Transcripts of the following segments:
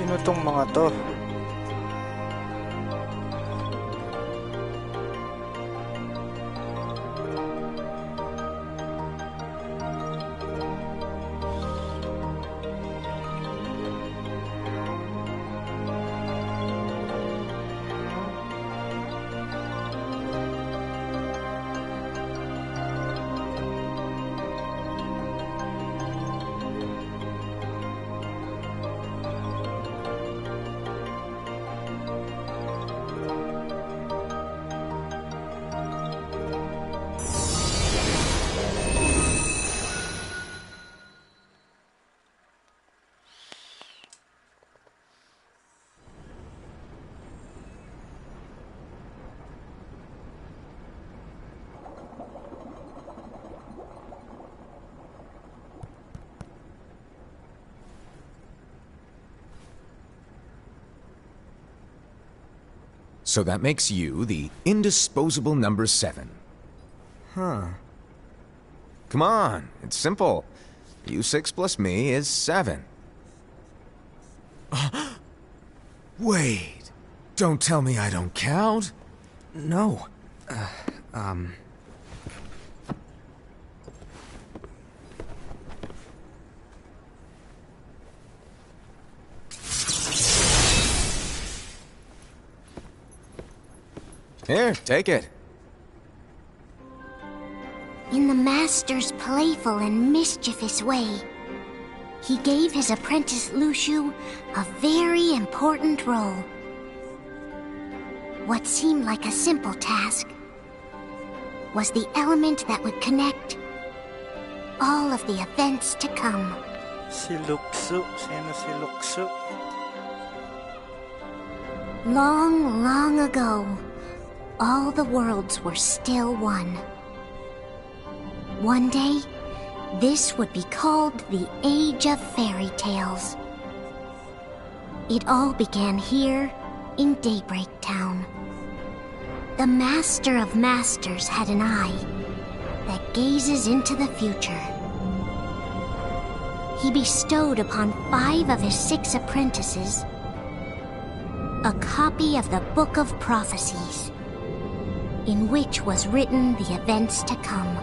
Sino tong mga to? So that makes you the indisposable number 7. Huh. Come on, it's simple. U6 plus me is 7. Wait, don't tell me I don't count. No. Here, take it. In the Master's playful and mischievous way, he gave his apprentice Luxu a very important role. What seemed like a simple task was the element that would connect all of the events to come. Si Luxu. Sino si Luxu? Long, long ago, all the worlds were still one. One day, this would be called the Age of Fairy Tales. It all began here in Daybreak Town. The Master of Masters had an eye that gazes into the future. He bestowed upon 5 of his 6 apprentices a copy of the Book of Prophecies, in which was written the events to come.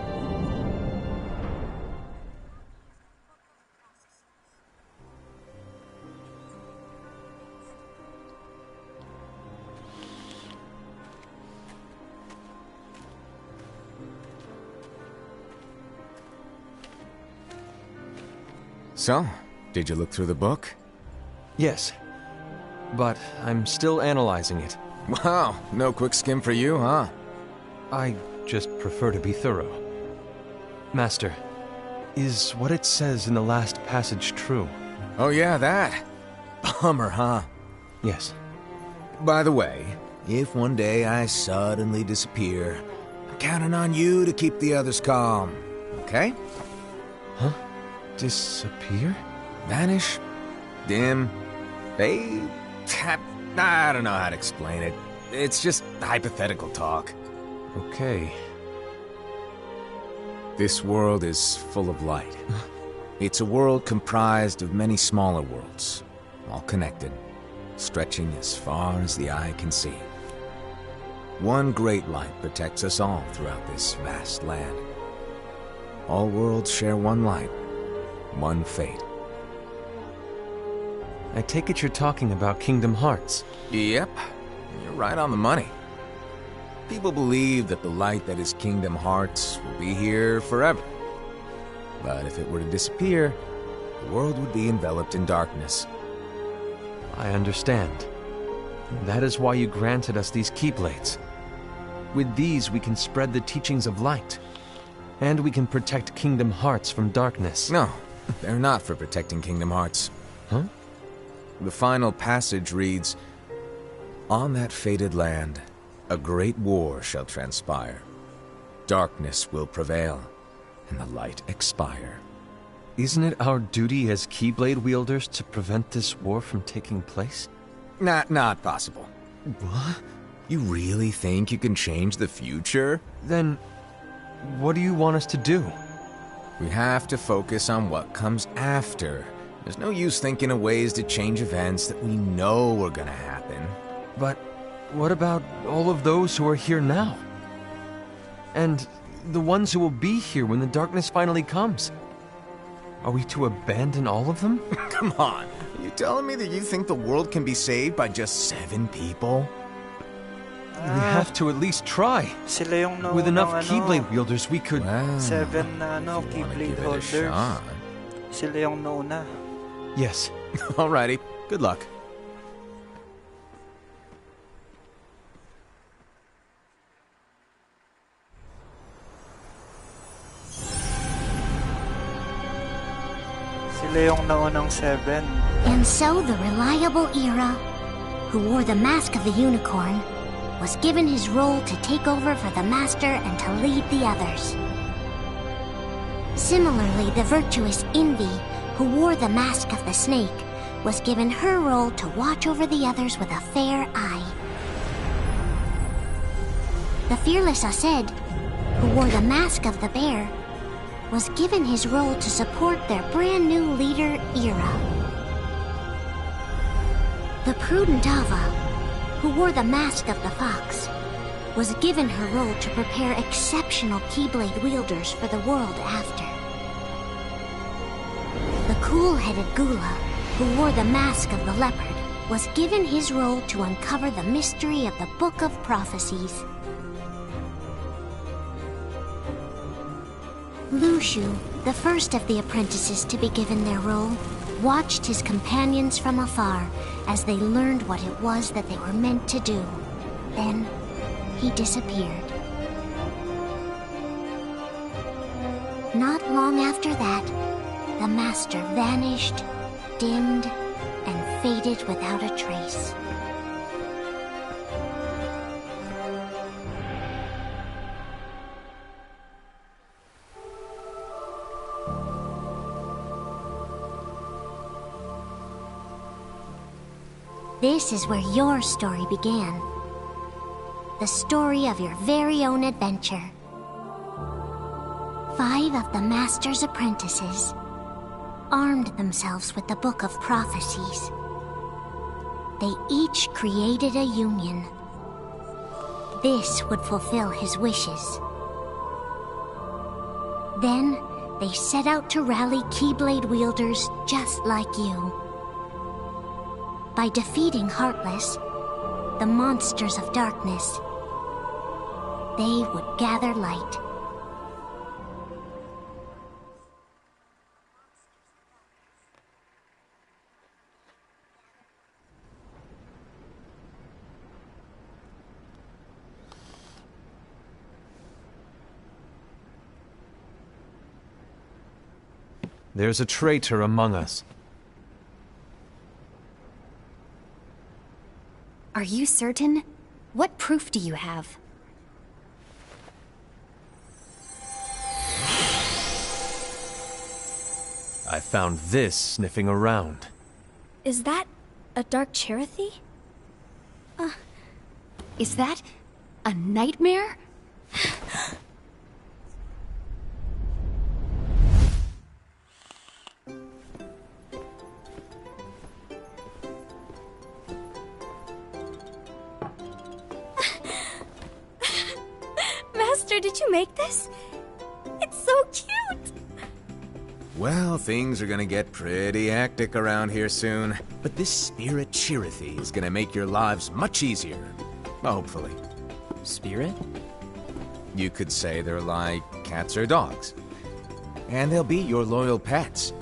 So, did you look through the book? Yes, but I'm still analyzing it. Wow, no quick skim for you, huh? I just prefer to be thorough. Master, is what it says in the last passage true? Oh yeah, that. Bummer, huh? Yes. By the way, if one day I suddenly disappear, I'm counting on you to keep the others calm, okay? Huh? Disappear? Vanish? Dim? Fade? I don't know how to explain it. It's just hypothetical talk. Okay. This world is full of light. It's a world comprised of many smaller worlds, all connected, stretching as far as the eye can see. One great light protects us all throughout this vast land. All worlds share one light, one fate. I take it you're talking about Kingdom Hearts. Yep, you're right on the money. People believe that the light that is Kingdom Hearts will be here forever. But if it were to disappear, the world would be enveloped in darkness. I understand. That is why you granted us these Keyblades. With these, we can spread the teachings of light. And we can protect Kingdom Hearts from darkness. No, they're not for protecting Kingdom Hearts. Huh? The final passage reads, "On that fated land, a great war shall transpire. Darkness will prevail, and the light expire." Isn't it our duty as Keyblade wielders to prevent this war from taking place? Not possible. What? You really think you can change the future? Then, what do you want us to do? We have to focus on what comes after There's no use thinking of ways to change events that we know are gonna happen. But what about all of those who are here now? And the ones who will be here when the darkness finally comes? Are we to abandon all of them? Come on, are you telling me that you think the world can be saved by just 7 people? We have to at least try. Sila yung naunang With enough ano, Keyblade wielders, we could... Well, 7 na if you wanna Keyblade give it a holders. shot. Sila yung nauna. Yes. Alrighty, good luck. Sila yung naunang 7. And so the reliable Ira, who wore the mask of the unicorn, was given his role to take over for the Master and to lead the others. Similarly, the virtuous Envy, who wore the mask of the snake, was given her role to watch over the others with a fair eye. The fearless Aced, who wore the mask of the bear, was given his role to support their brand new leader, Ira. The prudent Ava, who wore the mask of the fox, was given her role to prepare exceptional Keyblade wielders for the world after. The cool-headed Gula, who wore the mask of the leopard, was given his role to uncover the mystery of the Book of Prophecies. Lushu, the first of the apprentices to be given their role, watched his companions from afar as they learned what it was that they were meant to do. Then, he disappeared. Not long after that, the Master vanished, dimmed, and faded without a trace. This is where your story began. The story of your very own adventure. 5 of the Master's apprentices armed themselves with the Book of Prophecies. They each created a union. This would fulfill his wishes. Then, they set out to rally Keyblade wielders just like you. By defeating Heartless, the monsters of darkness, they would gather light. There's a traitor among us. Are you certain? What proof do you have? I found this sniffing around. Is that a Dark Cherothy? Is that a nightmare? Master, did you make this? It's so cute! Well, things are gonna get pretty hectic around here soon. But this Spirit Cherothy is gonna make your lives much easier. Hopefully. Spirit? You could say they're like cats or dogs. And they'll be your loyal pets.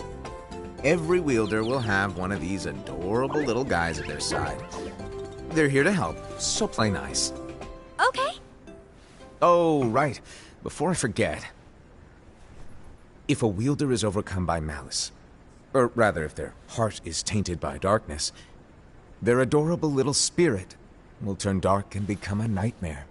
Every wielder will have one of these adorable little guys at their side. They're here to help, so play nice. Okay. Oh, right. Before I forget. If a wielder is overcome by malice, or rather if their heart is tainted by darkness, their adorable little spirit will turn dark and become a nightmare.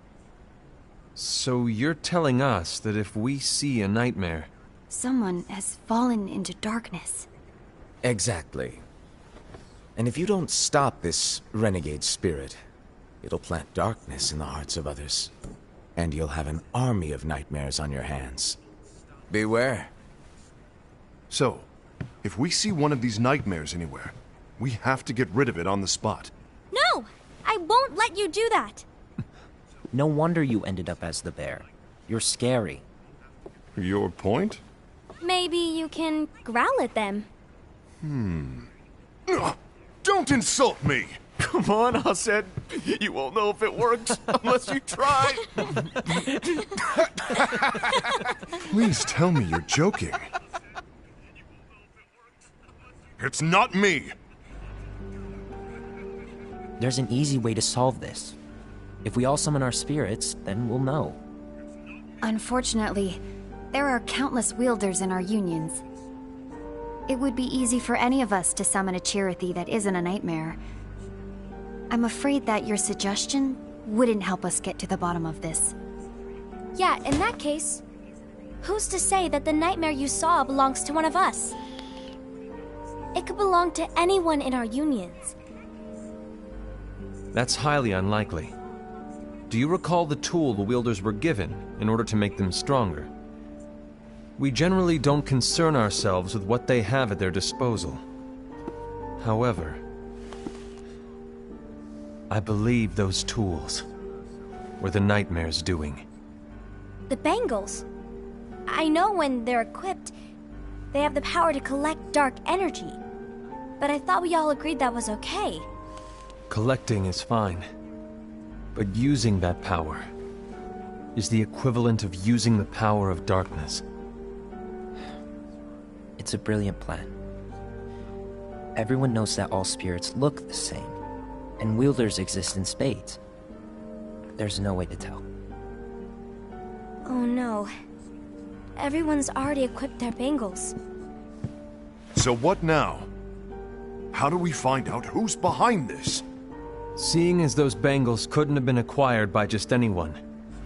So you're telling us that if we see a nightmare... Someone has fallen into darkness. Exactly. And if you don't stop this renegade spirit, it'll plant darkness in the hearts of others. And you'll have an army of nightmares on your hands. Beware. So, If we see one of these nightmares anywhere, we have to get rid of it on the spot. No! I won't let you do that! No wonder you ended up as the bear. You're scary. Your point? Maybe you can growl at them. Ugh, don't insult me! Come on, Hassad. You won't know if it works unless you try. Please tell me you're joking. It's not me! There's an easy way to solve this. If we all summon our spirits, then we'll know. Unfortunately, there are countless wielders in our unions. It would be easy for any of us to summon a Chirithy that isn't a nightmare. I'm afraid that your suggestion wouldn't help us get to the bottom of this. Yeah, in that case, who's to say that the nightmare you saw belongs to one of us? It could belong to anyone in our unions. That's highly unlikely. Do you recall the tool the wielders were given in order to make them stronger? We generally don't concern ourselves with what they have at their disposal. However, I believe those tools were the nightmare's doing. The bangles. I know when they're equipped, they have the power to collect dark energy. But I thought we all agreed that was okay. Collecting is fine, but using that power is the equivalent of using the power of darkness. It's a brilliant plan. Everyone knows that all spirits look the same, and wielders exist in spades. There's no way to tell. Oh no. Everyone's already equipped their bangles. So what now? How do we find out who's behind this? Seeing as those bangles couldn't have been acquired by just anyone,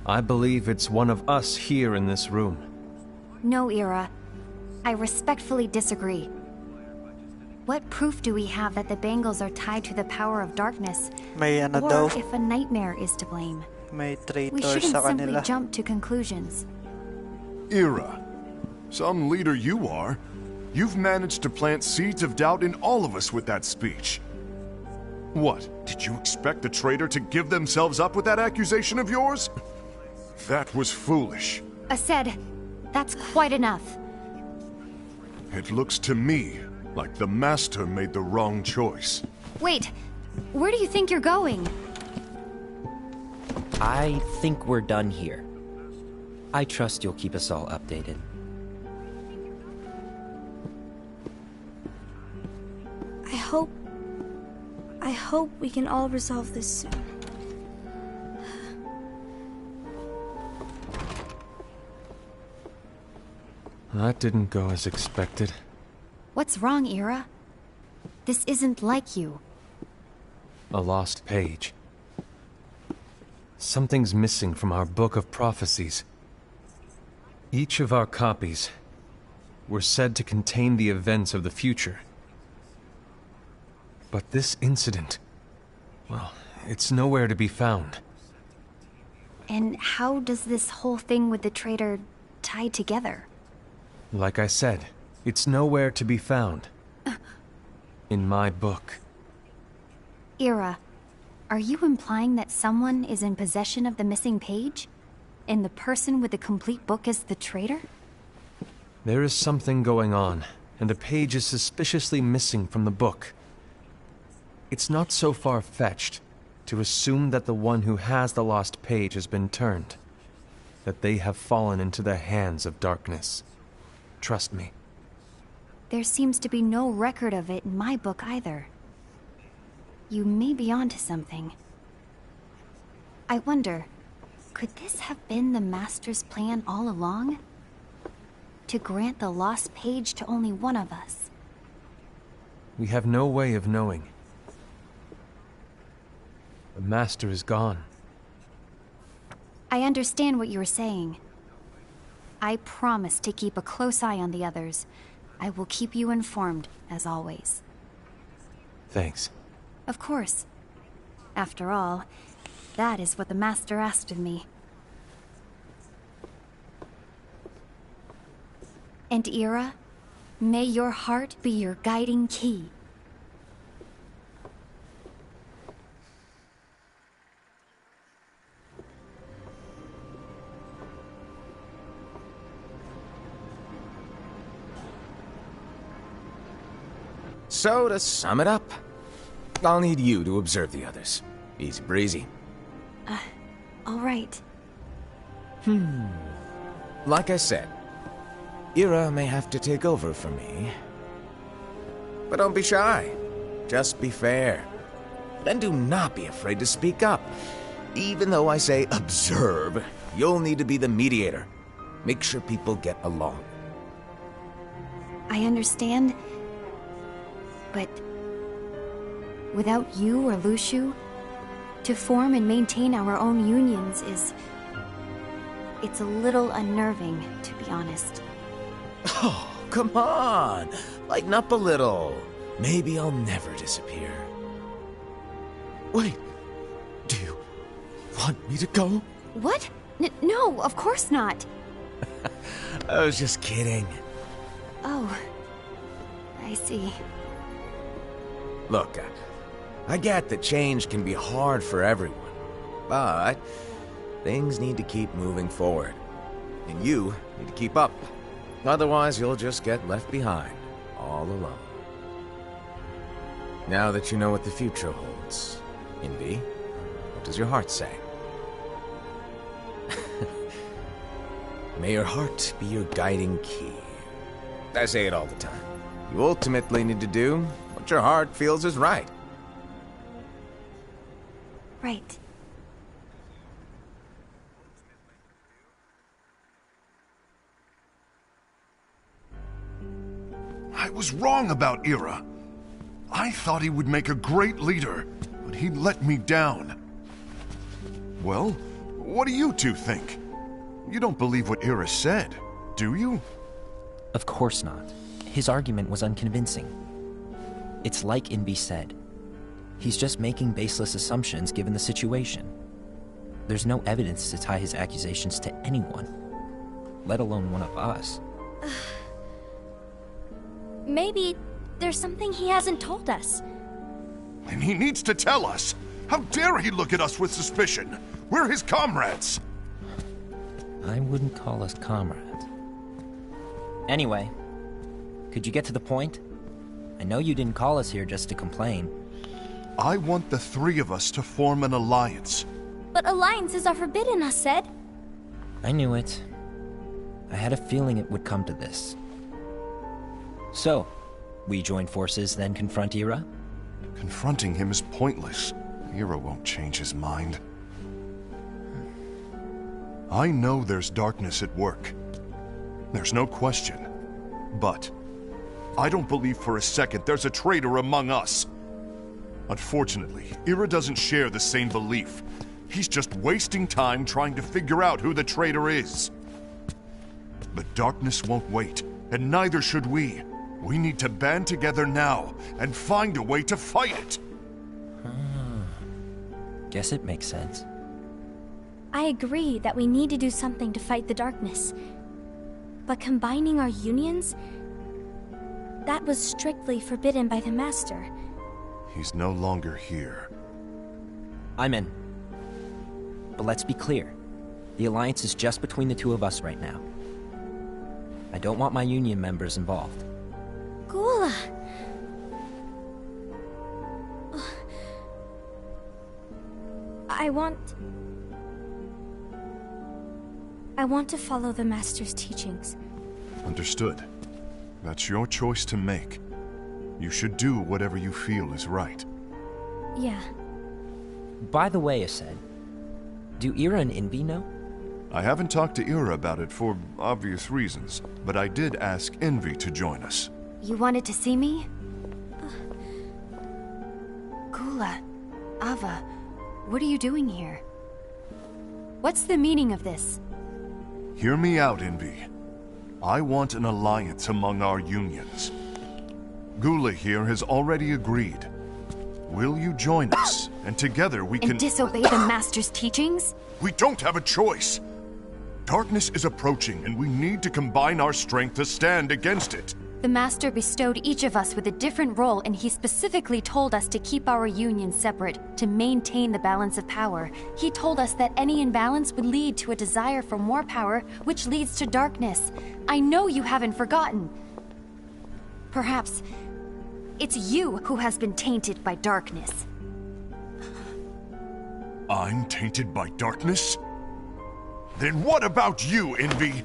I believe it's one of us here in this room. No, Ira. I respectfully disagree. What proof do we have that the bangles are tied to the power of darkness? May ano Or daw, if a nightmare is to blame? may We traitor shouldn't sa simply kanila. jump to conclusions. Ira, some leader you are. You've managed to plant seeds of doubt in all of us with that speech. What, did you expect the traitor to give themselves up with that accusation of yours? That was foolish. Ased, that's quite enough. It looks to me like the Master made the wrong choice. Wait, where do you think you're going? I think we're done here. I trust you'll keep us all updated. I hope we can all resolve this soon. That didn't go as expected. What's wrong, Ira? This isn't like you. A lost page. Something's missing from our book of prophecies. Each of our copies were said to contain the events of the future. But this incident, well, it's nowhere to be found. And how does this whole thing with the traitor tie together? Like I said, it's nowhere to be found. In my book. Ira, are you implying that someone is in possession of the missing page? And the person with the complete book is the traitor? There is something going on, and a page is suspiciously missing from the book. It's not so far-fetched to assume that the one who has the lost page has been turned, that they have fallen into the hands of darkness. Trust me. There seems to be no record of it in my book either. You may be onto something. I wonder, could this have been the Master's plan all along? To grant the lost page to only one of us? We have no way of knowing. The Master is gone. I understand what you're saying. I promise to keep a close eye on the others. I will keep you informed, as always. Thanks. Of course. After all, that is what the Master asked of me. And Ira, May your heart be your guiding key. So, to sum it up, I'll need you to observe the others. Easy breezy. All right. Like I said, Ira may have to take over for me. But don't be shy. Just be fair. And do not be afraid to speak up. Even though I say observe, you'll need to be the mediator. Make sure people get along. I understand. But without you or Luxu, to form and maintain our own unions it's a little unnerving, to be honest. Oh, come on! Lighten up a little. Maybe I'll never disappear. Wait, do you want me to go? What? No, of course not. I was just kidding. Oh, I see. Look, I get that change can be hard for everyone, but things need to keep moving forward. And you need to keep up. Otherwise, you'll just get left behind, all alone. Now that you know what the future holds, Envy, what does your heart say? May your heart be your guiding key. I say it all the time. You ultimately need to do what your heart feels is right. Right. I was wrong about Ira. I thought he would make a great leader, but he let me down. Well, what do you two think? You don't believe what Ira said, do you? Of course not. His argument was unconvincing. It's like Invi said. He's just making baseless assumptions given the situation. There's no evidence to tie his accusations to anyone, let alone one of us. Maybe there's something he hasn't told us. And he needs to tell us. How dare he look at us with suspicion? We're his comrades. I wouldn't call us comrades. Anyway, could you get to the point? I know you didn't call us here just to complain. I want the three of us to form an alliance. But alliances are forbidden, us said. I knew it. I had a feeling it would come to this. So, we join forces, then confront Ira? Confronting him is pointless. Ira won't change his mind. I know there's darkness at work. There's no question. But I don't believe for a second there's a traitor among us. Unfortunately, Ira doesn't share the same belief. He's just wasting time trying to figure out who the traitor is. The darkness won't wait, and neither should we. We need to band together now and find a way to fight it. Guess it makes sense. I agree that we need to do something to fight the darkness. But combining our unions? That was strictly forbidden by the Master. He's no longer here. I'm in. But let's be clear. The alliance is just between the two of us right now. I don't want my union members involved. Gula! I want to follow the Master's teachings. Understood. That's your choice to make. You should do whatever you feel is right. Yeah. By the way, Aced, do Ira and Invi know? I haven't talked to Ira about it for obvious reasons, but I did ask Envy to join us. You wanted to see me? Gula, Ava, what are you doing here? What's the meaning of this? Hear me out, Envy. I want an alliance among our unions. Gula here has already agreed. Will you join us, and together we can— And disobey the Master's teachings? We don't have a choice! Darkness is approaching, and we need to combine our strength to stand against it. The Master bestowed each of us with a different role, and he specifically told us to keep our union separate, to maintain the balance of power. He told us that any imbalance would lead to a desire for more power, which leads to darkness. I know you haven't forgotten. Perhaps it's you who has been tainted by darkness. I'm tainted by darkness? Then what about you, Envy?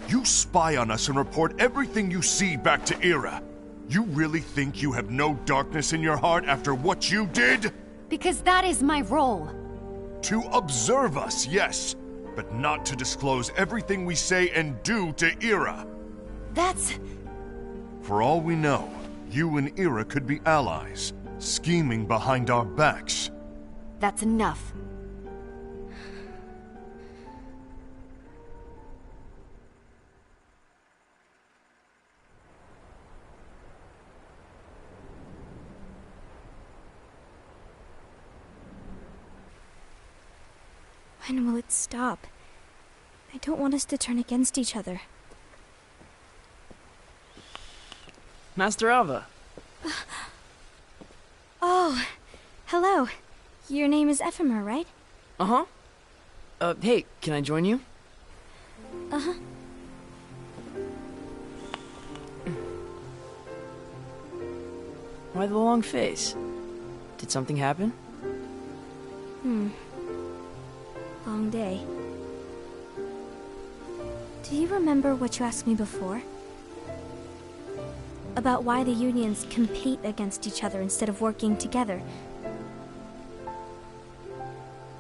You spy on us and report everything you see back to Era. You really think you have no darkness in your heart after what you did? Because that is my role. To observe us, yes, but not to disclose everything we say and do to Era. That's... For all we know, you and Era could be allies, scheming behind our backs. That's enough. When will it stop? I don't want us to turn against each other. Master Alva. Oh, hello. Your name is Ephemer, right? Uh-huh. Hey, can I join you? Uh-huh. Why the long face? Did something happen? Long day. Do you remember what you asked me before? About why the unions compete against each other instead of working together.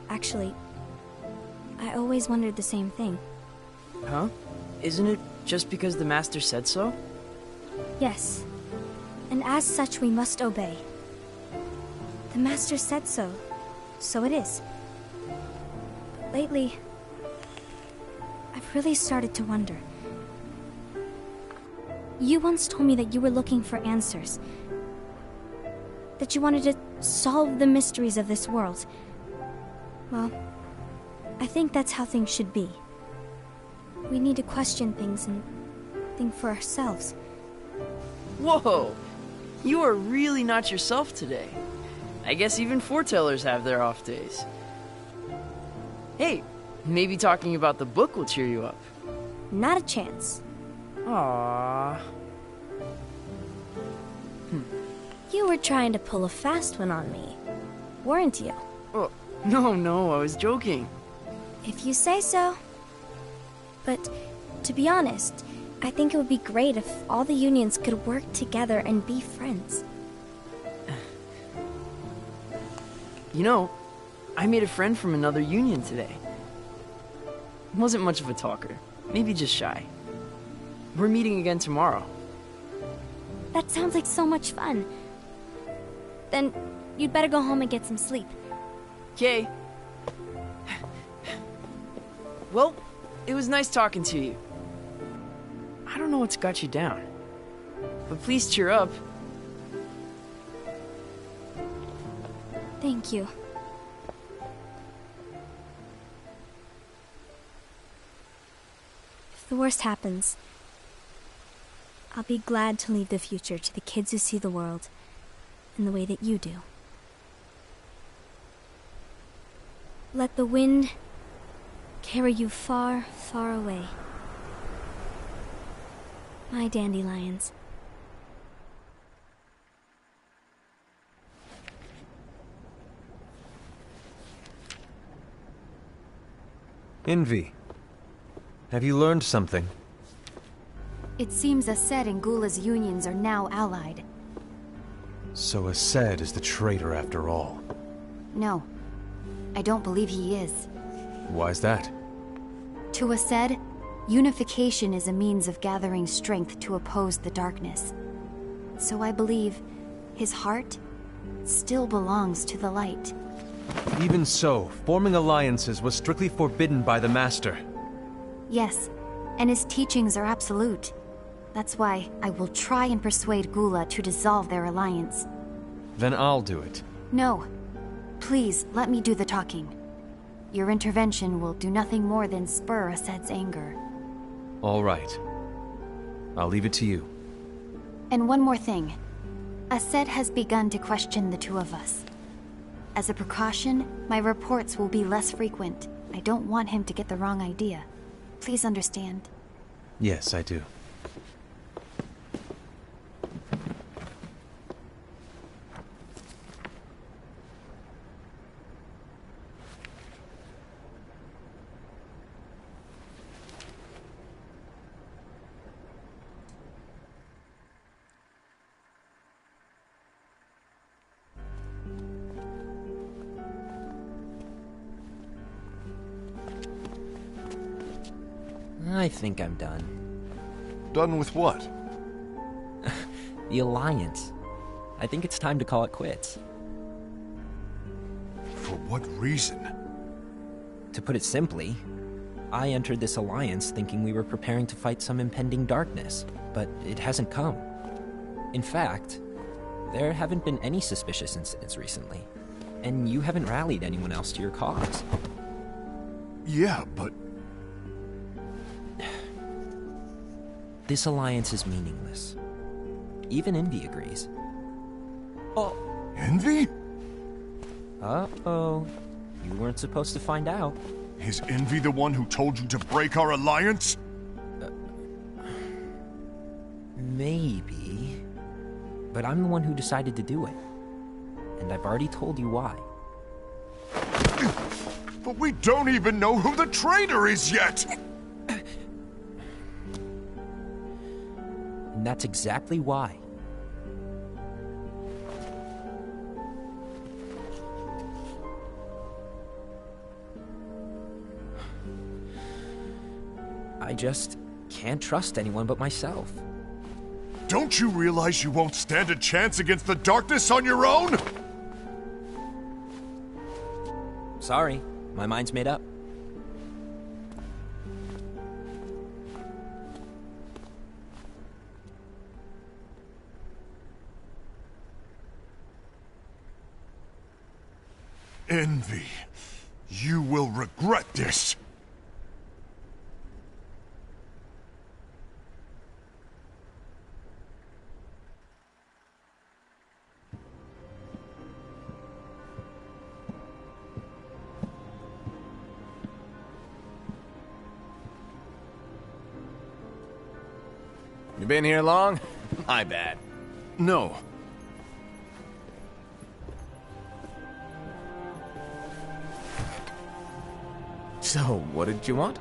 Actually, I always wondered the same thing. Huh? Isn't it just because the Master said so? Yes. And as such, we must obey. The Master said so, so it is. But lately, I've really started to wonder. You once told me that you were looking for answers. That you wanted to solve the mysteries of this world. Well, I think that's how things should be. We need to question things and think for ourselves. Whoa! You are really not yourself today. I guess even foretellers have their off days. Hey, maybe talking about the book will cheer you up. Not a chance. Aww. You were trying to pull a fast one on me, weren't you? Oh, no, I was joking. If you say so. But, to be honest, I think it would be great if all the unions could work together and be friends. You know, I made a friend from another union today. Wasn't much of a talker, maybe just shy. We're meeting again tomorrow. That sounds like so much fun. Then, you'd better go home and get some sleep. Okay. Well, it was nice talking to you. I don't know what's got you down, but please cheer up. Thank you. If the worst happens, I'll be glad to leave the future to the kids who see the world in the way that you do. Let the wind carry you far, far away. My dandelions. Envy, have you learned something? It seems Aced and Gula's unions are now allied. So Aced is the traitor after all. No, I don't believe he is. Why's that? To Aced, unification is a means of gathering strength to oppose the darkness. So I believe his heart still belongs to the light. Even so, forming alliances was strictly forbidden by the Master. Yes, and his teachings are absolute. That's why I will try and persuade Gula to dissolve their alliance. Then I'll do it. No. Please, let me do the talking. Your intervention will do nothing more than spur Aced's anger. All right. I'll leave it to you. And one more thing. Aset has begun to question the two of us. As a precaution, my reports will be less frequent. I don't want him to get the wrong idea. Please understand. Yes, I do. I think I'm done. Done with what? The Alliance. I think it's time to call it quits. For what reason? To put it simply, I entered this alliance thinking we were preparing to fight some impending darkness, but it hasn't come. In fact, there haven't been any suspicious incidents recently, and you haven't rallied anyone else to your cause. Yeah, but... This alliance is meaningless. Even Envy agrees. Oh. Envy? Uh-oh. You weren't supposed to find out. Is Envy the one who told you to break our alliance? Maybe. But I'm the one who decided to do it. And I've already told you why. But we don't even know who the traitor is yet! And that's exactly why. I just can't trust anyone but myself. Don't you realize you won't stand a chance against the darkness on your own? Sorry, my mind's made up. Envy, you will regret this. You been here long? My bad. No. So, what did you want?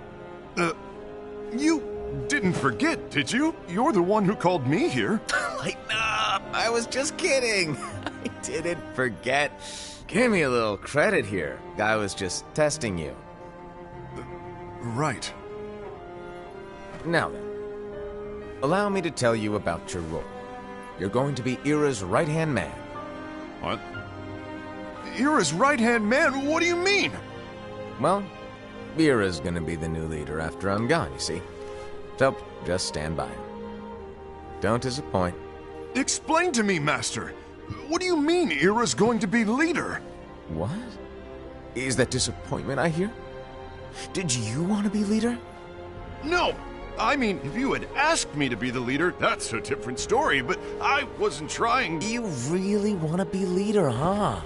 You didn't forget, did you? You're the one who called me here. Lighten up! I was just kidding. I didn't forget. Give me a little credit here. I was just testing you. Right. Now then, allow me to tell you about your role. You're going to be Ira's right-hand man. What? Ira's right-hand man? What do you mean? Well, Ira's gonna be the new leader after I'm gone, you see. So, just stand by. Don't disappoint. Explain to me, Master. What do you mean Ira's going to be leader? What? Is that disappointment I hear? Did you want to be leader? No! I mean, if you had asked me to be the leader, that's a different story, but I wasn't trying... You really want to be leader, huh?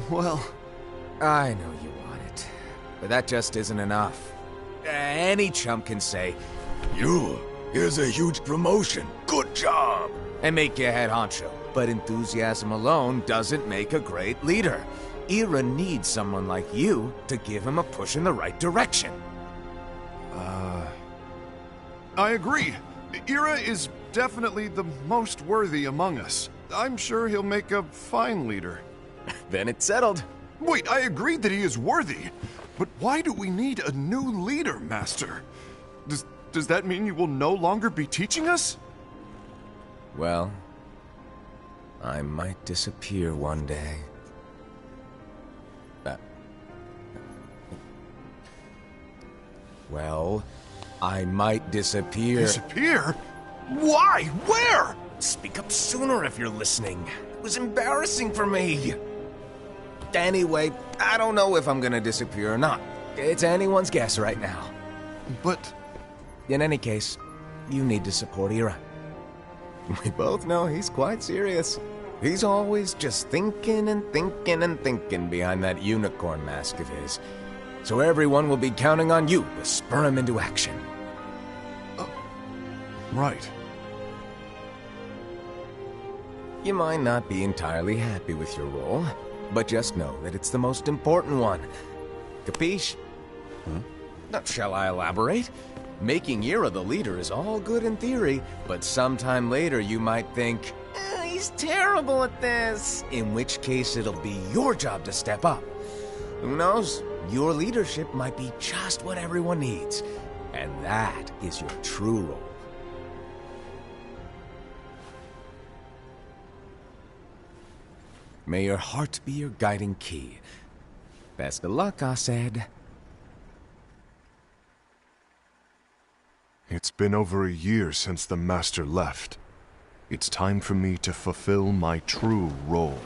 Well... I know you want it, but that just isn't enough. Any chump can say, here's a huge promotion, good job, and make you head honcho. But enthusiasm alone doesn't make a great leader. Ira needs someone like you to give him a push in the right direction. I agree. Ira is definitely the most worthy among us. I'm sure he'll make a fine leader. Then it's settled. Wait, I agreed that he is worthy. But why do we need a new leader, Master? Does that mean you will no longer be teaching us? Well, I might disappear one day. Well, I might disappear. Disappear? Why? Where? Speak up sooner if you're listening. It was embarrassing for me. Anyway, I don't know if I'm gonna disappear or not. It's anyone's guess right now. But... In any case, you need to support Ira. We both know he's quite serious. He's always just thinking and thinking and thinking behind that unicorn mask of his. So everyone will be counting on you to spur him into action. Right. You might not be entirely happy with your role, but just know that it's the most important one. Capiche? Now, shall I elaborate? Making Ira the leader is all good in theory, but sometime later you might think, he's terrible at this. In which case it'll be your job to step up. Who knows? Your leadership might be just what everyone needs. And that is your true role. May your heart be your guiding key. Best of luck, Asaid. It's been over a year since the Master left. It's time for me to fulfill my true role.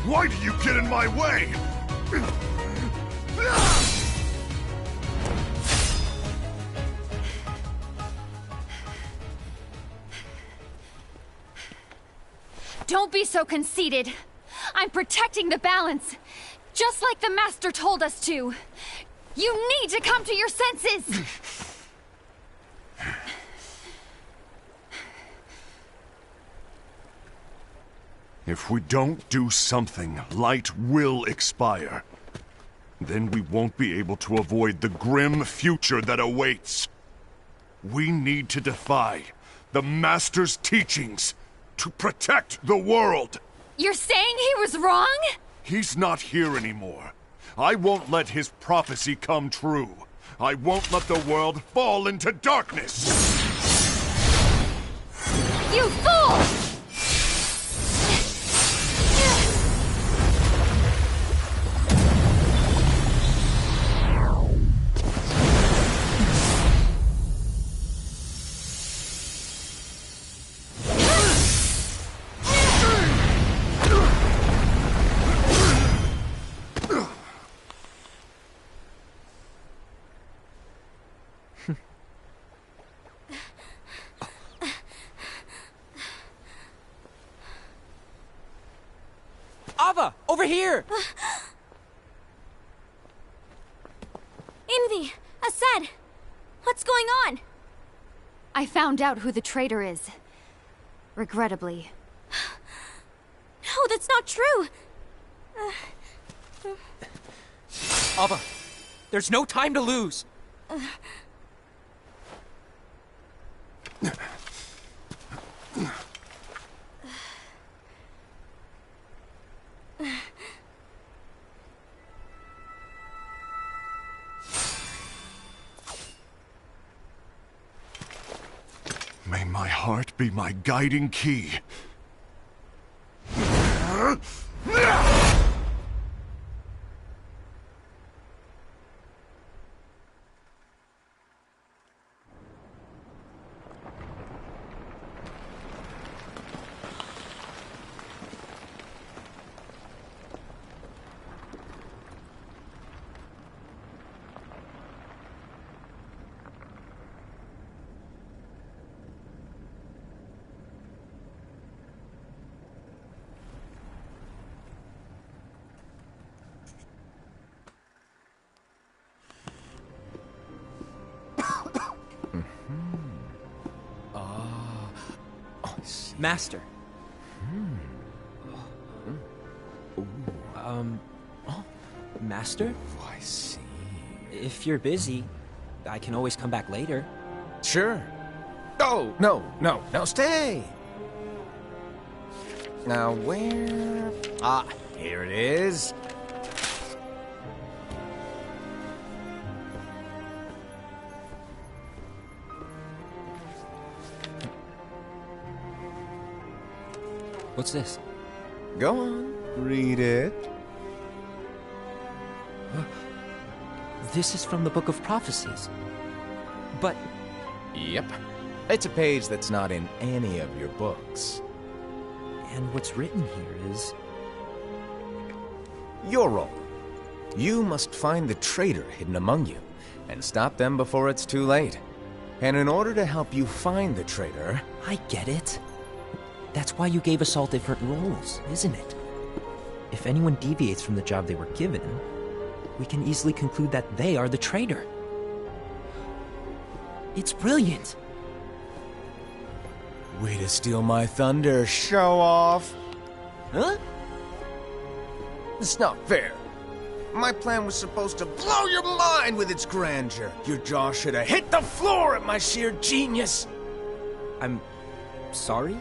Why do you get in my way? Don't be so conceited. I'm protecting the balance, just like the Master told us to. You need to come to your senses! If we don't do something, light will expire. Then we won't be able to avoid the grim future that awaits. We need to defy the Master's teachings to protect the world. You're saying he was wrong? He's not here anymore. I won't let his prophecy come true. I won't let the world fall into darkness. You fool! Ava, over here! Envy! Asaid! What's going on? I found out who the traitor is. Regrettably. No, that's not true! Ava, there's no time to lose! May my heart be my guiding key. Master. Master? Oh, I see. If you're busy, I can always come back later. Sure. Oh, no, stay! Now, where... Ah, here it is. What's this? Go on. Read it. This is from the Book of Prophecies. But... Yep. It's a page that's not in any of your books. And what's written here is... Your role. You must find the traitor hidden among you, and stop them before it's too late. And in order to help you find the traitor... I get it. That's why you gave us all different roles, isn't it? If anyone deviates from the job they were given, we can easily conclude that they are the traitor. It's brilliant. Way to steal my thunder, show off. Huh? It's not fair. My plan was supposed to blow your mind with its grandeur. Your jaw should have hit the floor at my sheer genius. I'm... sorry?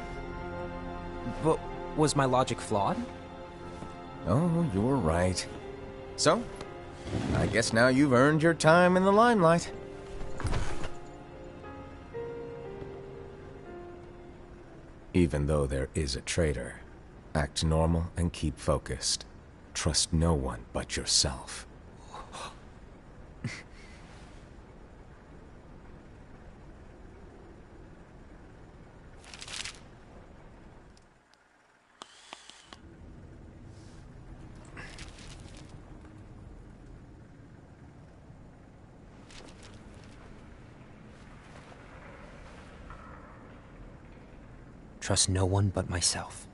But was my logic flawed? Oh, you're right. So, I guess now you've earned your time in the limelight. Even though there is a traitor, act normal and keep focused. Trust no one but yourself. Trust no one but myself.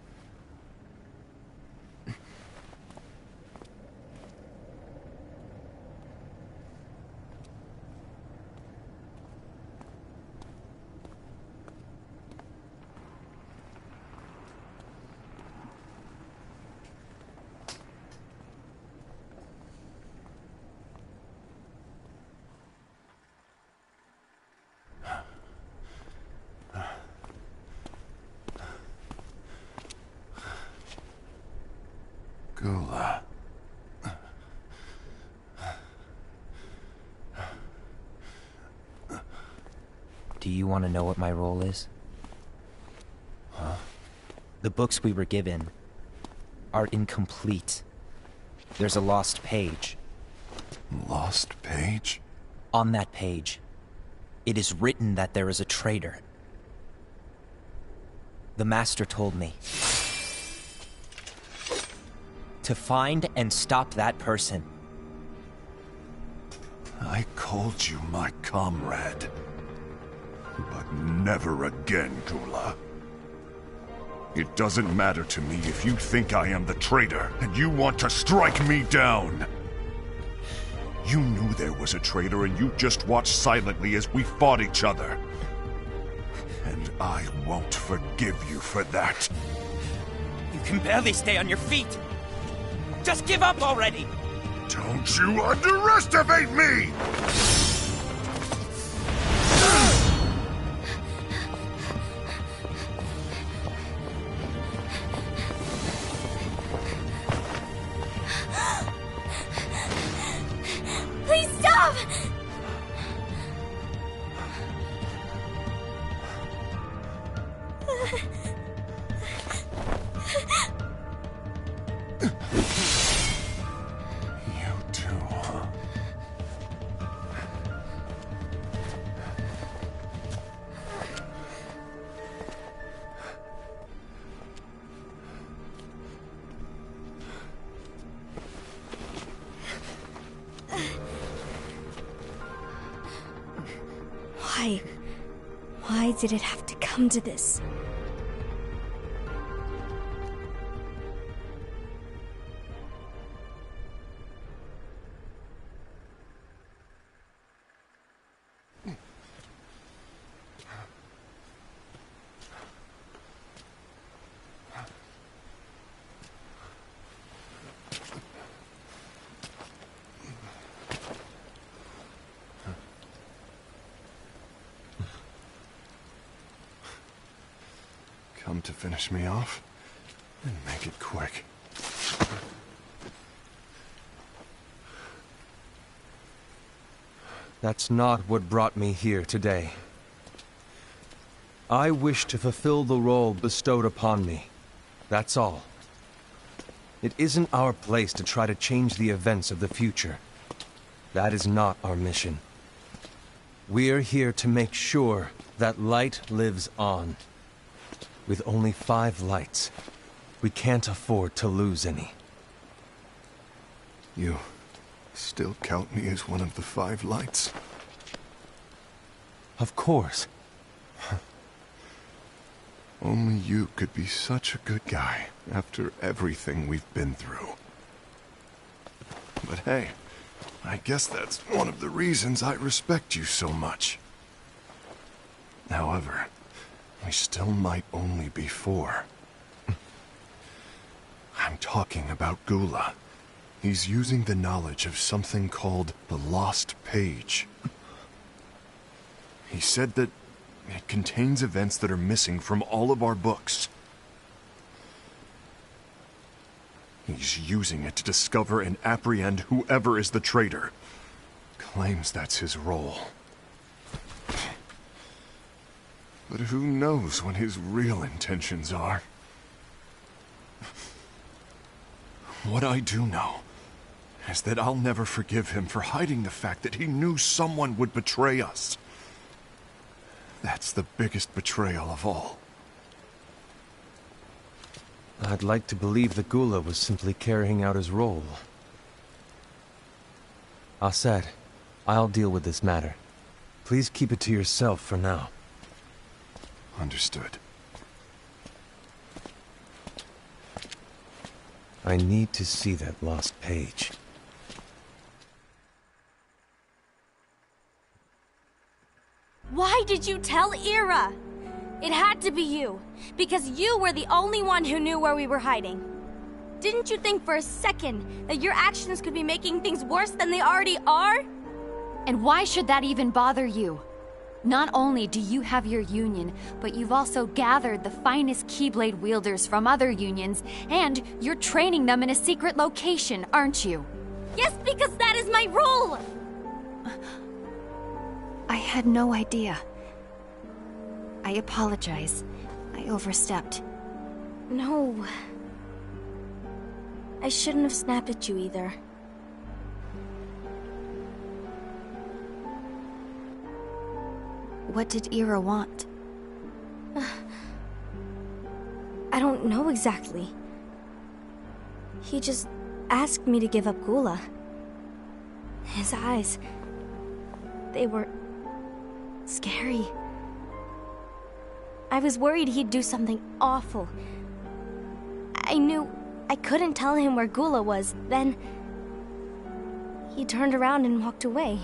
Gula. Do you want to know what my role is? Huh? The books we were given are incomplete. There's a lost page. Lost page? On that page, it is written that there is a traitor. The Master told me to find and stop that person. I called you my comrade. But never again, Gula. It doesn't matter to me if you think I am the traitor, and you want to strike me down. You knew there was a traitor, and you just watched silently as we fought each other. And I won't forgive you for that. You can barely stay on your feet. Just give up already! Don't you underestimate me! Please stop! You too, huh? Why? Why did it have to come to this? Come to finish me off? Then make it quick. That's not what brought me here today. I wish to fulfill the role bestowed upon me. That's all. It isn't our place to try to change the events of the future. That is not our mission. We're here to make sure that light lives on. With only 5 lights, we can't afford to lose any. You still count me as one of the 5 lights? Of course. Only you could be such a good guy after everything we've been through. But hey, I guess that's one of the reasons I respect you so much. However, we still might only be 4. I'm talking about Gula. He's using the knowledge of something called the Lost Page. He said that it contains events that are missing from all of our books. He's using it to discover and apprehend whoever is the traitor. Claims that's his role. But who knows what his real intentions are? What I do know is that I'll never forgive him for hiding the fact that he knew someone would betray us. That's the biggest betrayal of all. I'd like to believe that Gula was simply carrying out his role. Asaad, I'll deal with this matter. Please keep it to yourself for now. Understood. I need to see that lost page. Why did you tell Ira? It had to be you, because you were the only one who knew where we were hiding. Didn't you think for a second that your actions could be making things worse than they already are? And why should that even bother you? Not only do you have your union, but you've also gathered the finest Keyblade wielders from other unions, and you're training them in a secret location, aren't you? Yes, because that is my role! I had no idea. I apologize. I overstepped. No. I shouldn't have snapped at you either. What did Ira want? I don't know exactly. He just asked me to give up Gula. His eyes... they were... scary. I was worried he'd do something awful. I knew I couldn't tell him where Gula was. Then... he turned around and walked away.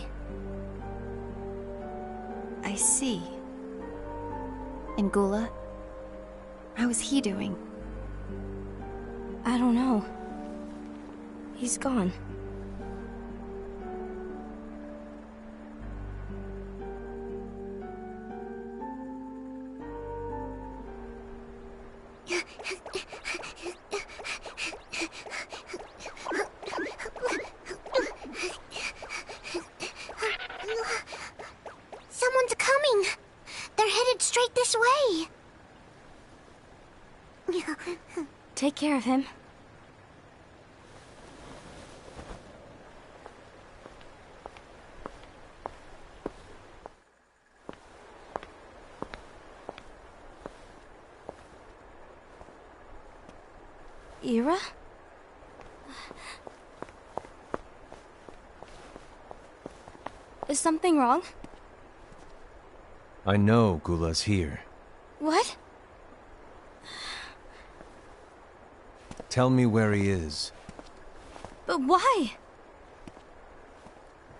I see. And Gula? How is he doing? I don't know. He's gone. Someone's coming! They're headed straight this way! Take care of him. Ira? Is something wrong? I know Gula's here. What? Tell me where he is. But why?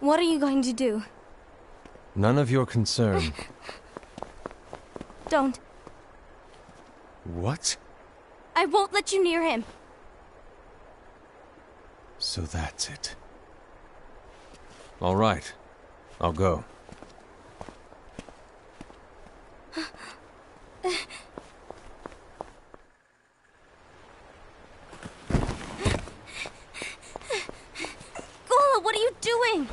What are you going to do? None of your concern. Don't. What? I won't let you near him. So that's it. All right. I'll go. Gula, what are you doing?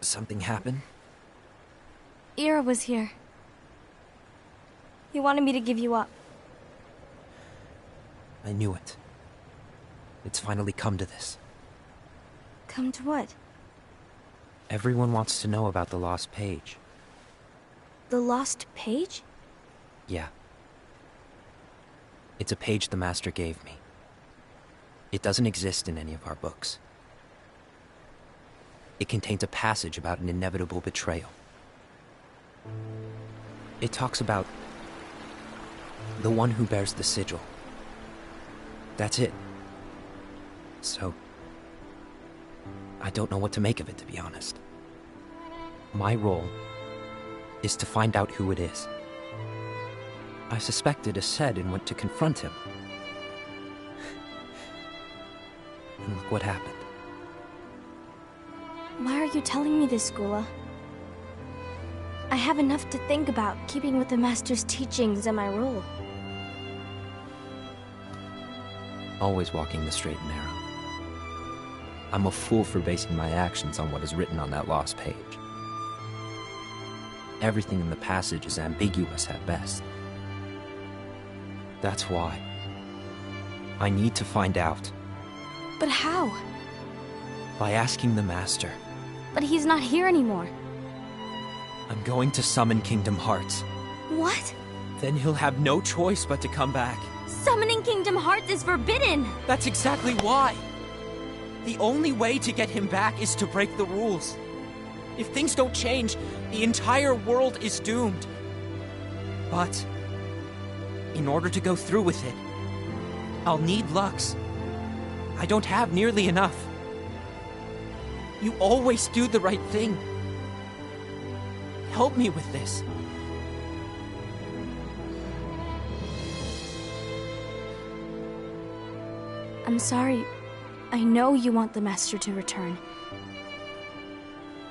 Something happened? Ira was here. You wanted me to give you up. I knew it. It's finally come to this. Come to what? Everyone wants to know about the lost page. The lost page? Yeah. It's a page the Master gave me. It doesn't exist in any of our books. It contains a passage about an inevitable betrayal. It talks about the one who bears the sigil. That's it. So, I don't know what to make of it, to be honest. My role is to find out who it is. I suspected Aced and went to confront him. And look what happened. Why are you telling me this, Gula? I have enough to think about, keeping with the Master's teachings and my role. Always walking the straight and narrow. I'm a fool for basing my actions on what is written on that lost page. Everything in the passage is ambiguous at best. That's why I need to find out. But how? By asking the Master. But he's not here anymore. I'm going to summon Kingdom Hearts. What? Then he'll have no choice but to come back. Summoning Kingdom Hearts is forbidden! That's exactly why! The only way to get him back is to break the rules. If things don't change, the entire world is doomed. But in order to go through with it, I'll need Lux. I don't have nearly enough. You always do the right thing. Help me with this. I'm sorry. I know you want the Master to return.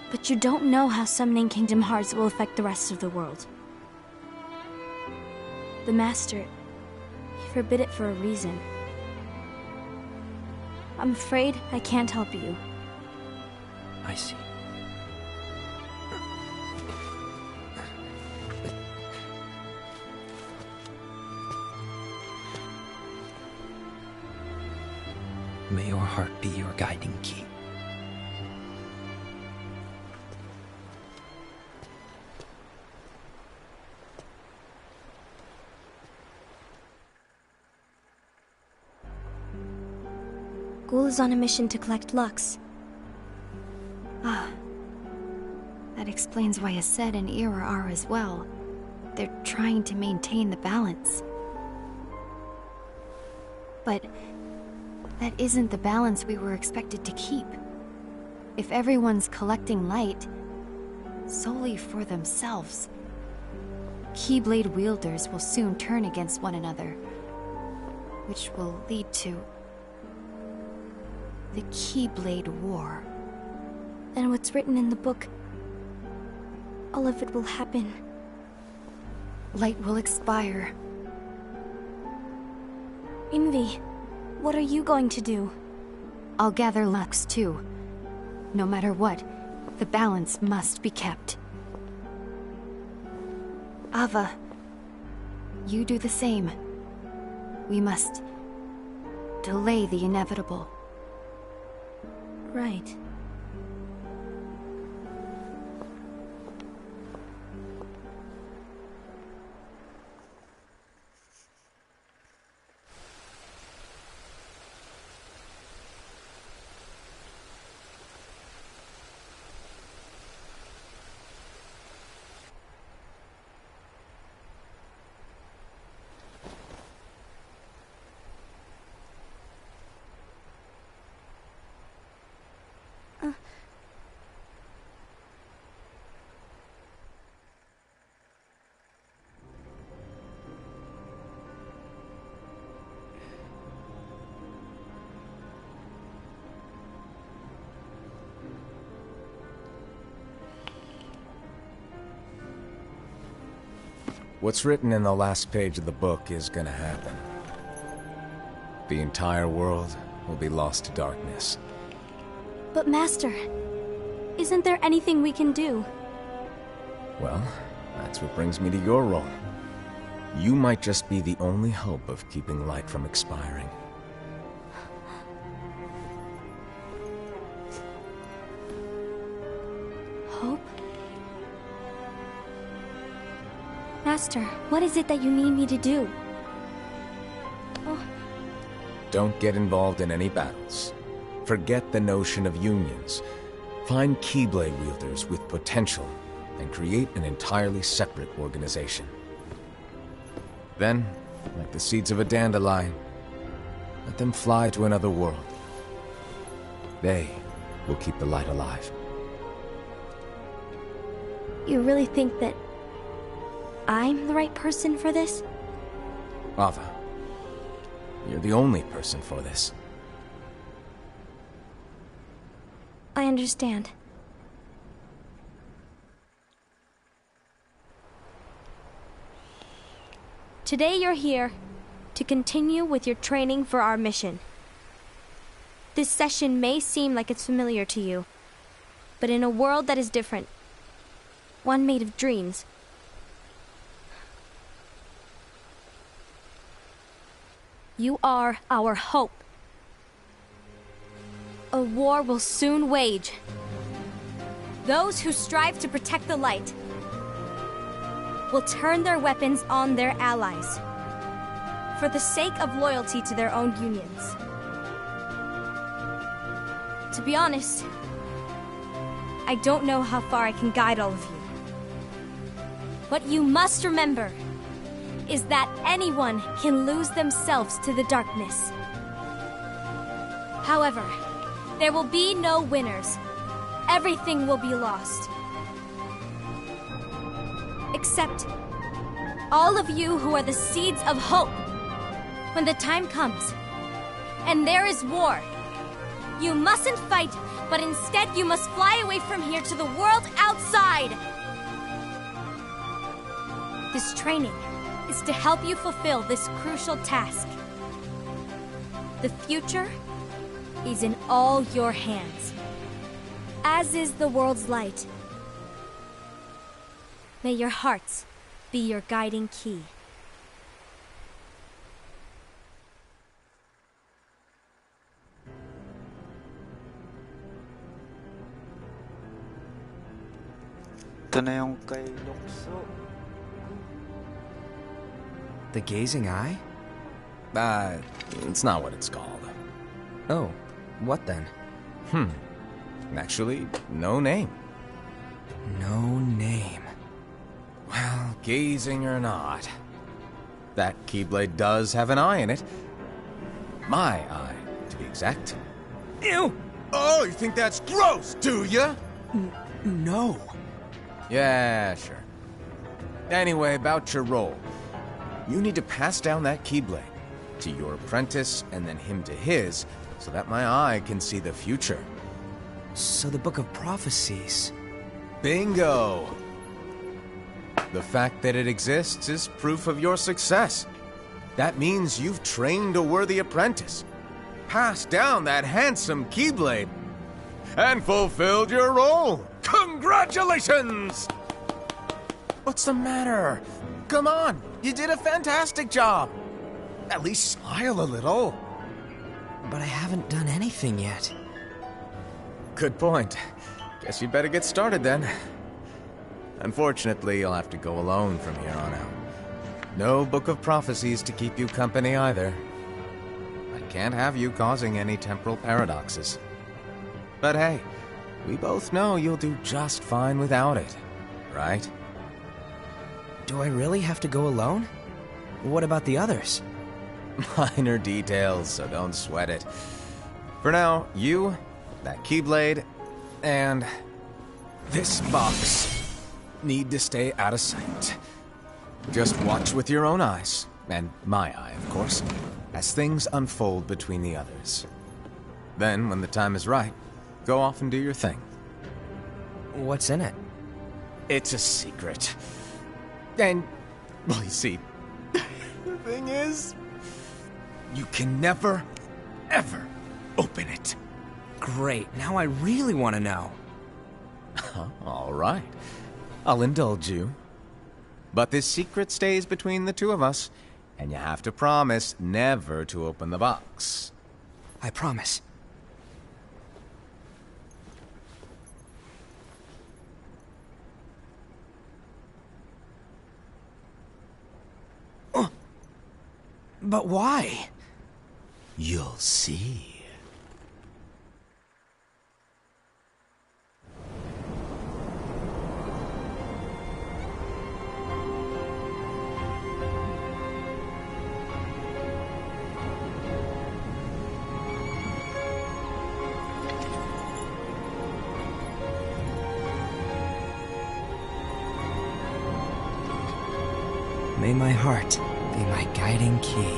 But you don't know how summoning Kingdom Hearts will affect the rest of the world. The Master, he forbid it for a reason. I'm afraid I can't help you. I see. May your heart be your guiding key. Ghoul is on a mission to collect Lux. Ah. That explains why Aced and Ira are as well. They're trying to maintain the balance. But that isn't the balance we were expected to keep. If everyone's collecting light solely for themselves, Keyblade wielders will soon turn against one another, which will lead to the Keyblade War. Then what's written in the book, all of it will happen. Light will expire. Envy, what are you going to do? I'll gather Lux too. No matter what, the balance must be kept. Ava, you do the same. We must delay the inevitable. Right. What's written in the last page of the book is gonna happen. The entire world will be lost to darkness. But Master, isn't there anything we can do? Well, that's what brings me to your role. you might just be the only hope of keeping light from expiring. Hope? Master, what is it that you need me to do? Oh. Don't get involved in any battles. Forget the notion of unions. Find Keyblade wielders with potential and create an entirely separate organization. Then, like the seeds of a dandelion, let them fly to another world. They will keep the light alive. You really think that I'm the right person for this? Ava, you're the only person for this. I understand. Today you're here to continue with your training for our mission. This session may seem like it's familiar to you, but in a world that is different, one made of dreams, you are our hope. A war will soon wage. Those who strive to protect the light will turn their weapons on their allies for the sake of loyalty to their own unions. To be honest, I don't know how far I can guide all of you. What you must remember is that anyone can lose themselves to the darkness. However, there will be no winners. Everything will be lost. Except all of you who are the seeds of hope. When the time comes, and there is war, you mustn't fight, but instead you must fly away from here to the world outside. This training is to help you fulfill this crucial task. The future is in all your hands, as is the world's light. May your hearts be your guiding key. Ito na yung kay Luxo. The Gazing Eye? It's not what it's called. Oh, what then? Actually, no name. No name. Well, gazing or not, that Keyblade does have an eye in it. My eye, to be exact. Ew! Oh, you think that's gross, do ya? No. Yeah, sure. Anyway, about your role. You need to pass down that Keyblade to your apprentice and then him to his, so that my eye can see the future. So the Book of Prophecies... Bingo! The fact that it exists is proof of your success. That means you've trained a worthy apprentice, passed down that handsome Keyblade, and fulfilled your role. Congratulations! What's the matter? Come on, you did a fantastic job. At least smile a little. But I haven't done anything yet. Good point. Guess you'd better get started then. Unfortunately, you'll have to go alone from here on out. No Book of Prophecies to keep you company either. I can't have you causing any temporal paradoxes. But hey, we both know you'll do just fine without it, right? Do I really have to go alone? What about the others? Minor details, so don't sweat it. For now, you, that Keyblade, and this box need to stay out of sight. Just watch with your own eyes, and my eye, of course, as things unfold between the others. Then, when the time is right, go off and do your thing. What's in it? It's a secret. And, well, you see, the thing is, you can never, ever open it. Great, now I really want to know. All right. I'll indulge you. But this secret stays between the two of us, and you have to promise never to open the box. I promise. But why? You'll see. May my heart be my guiding key.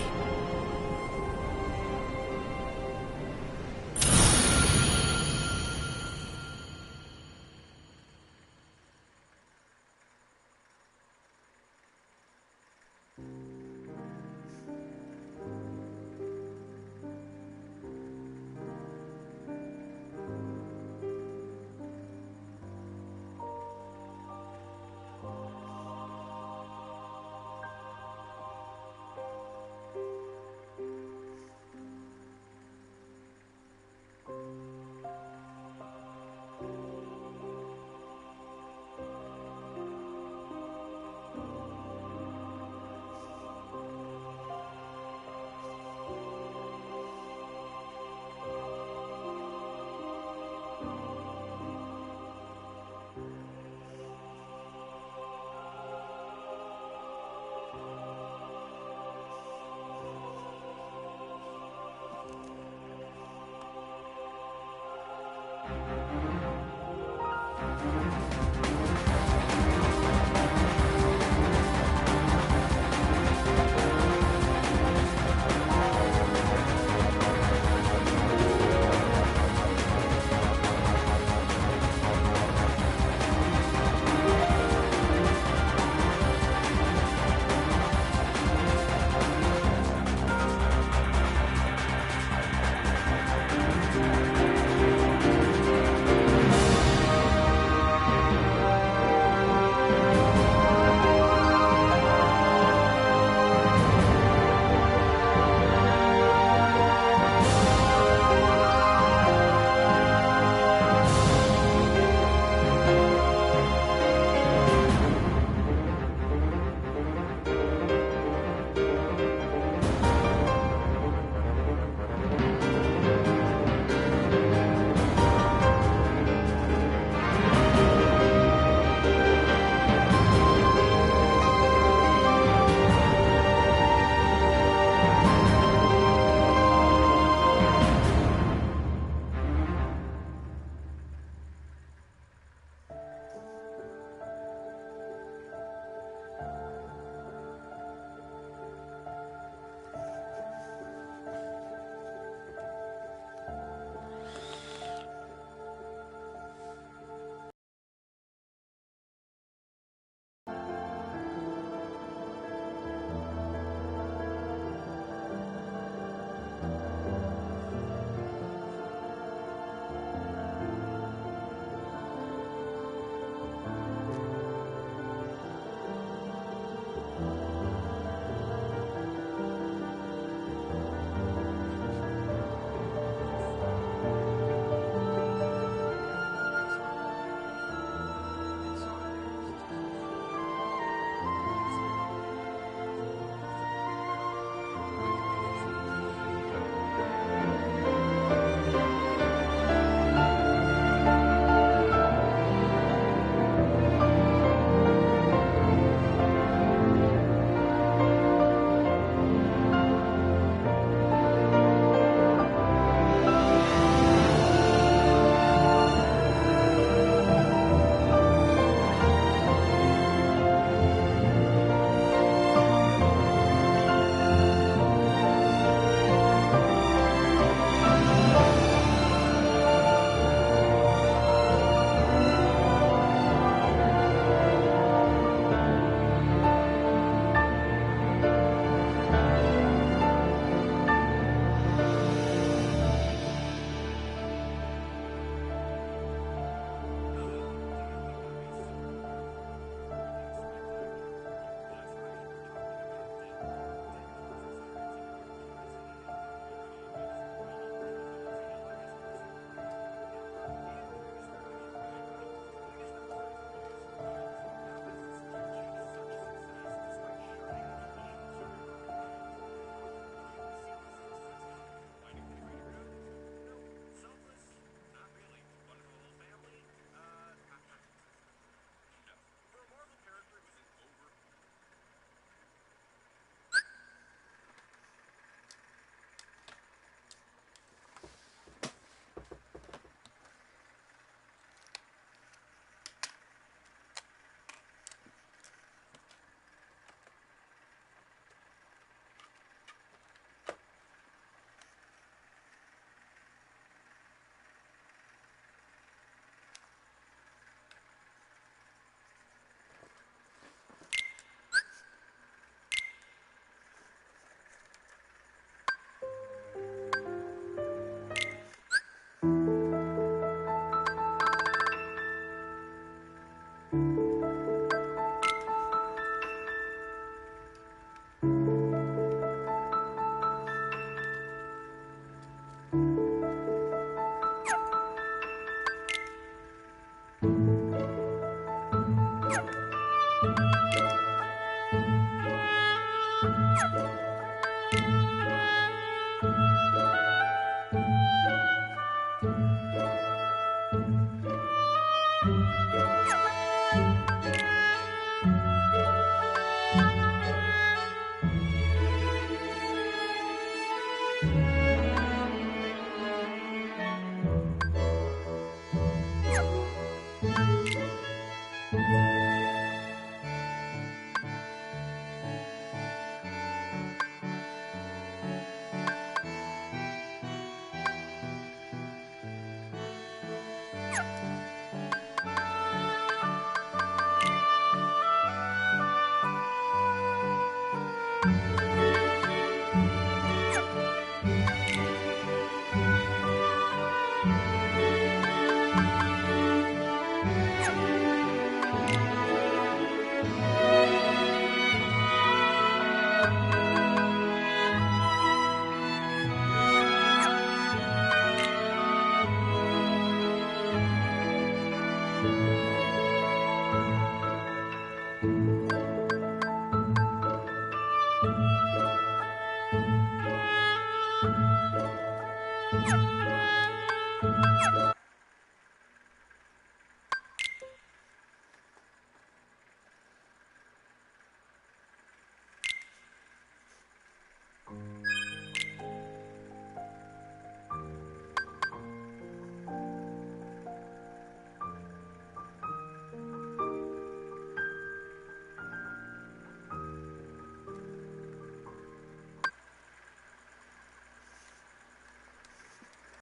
You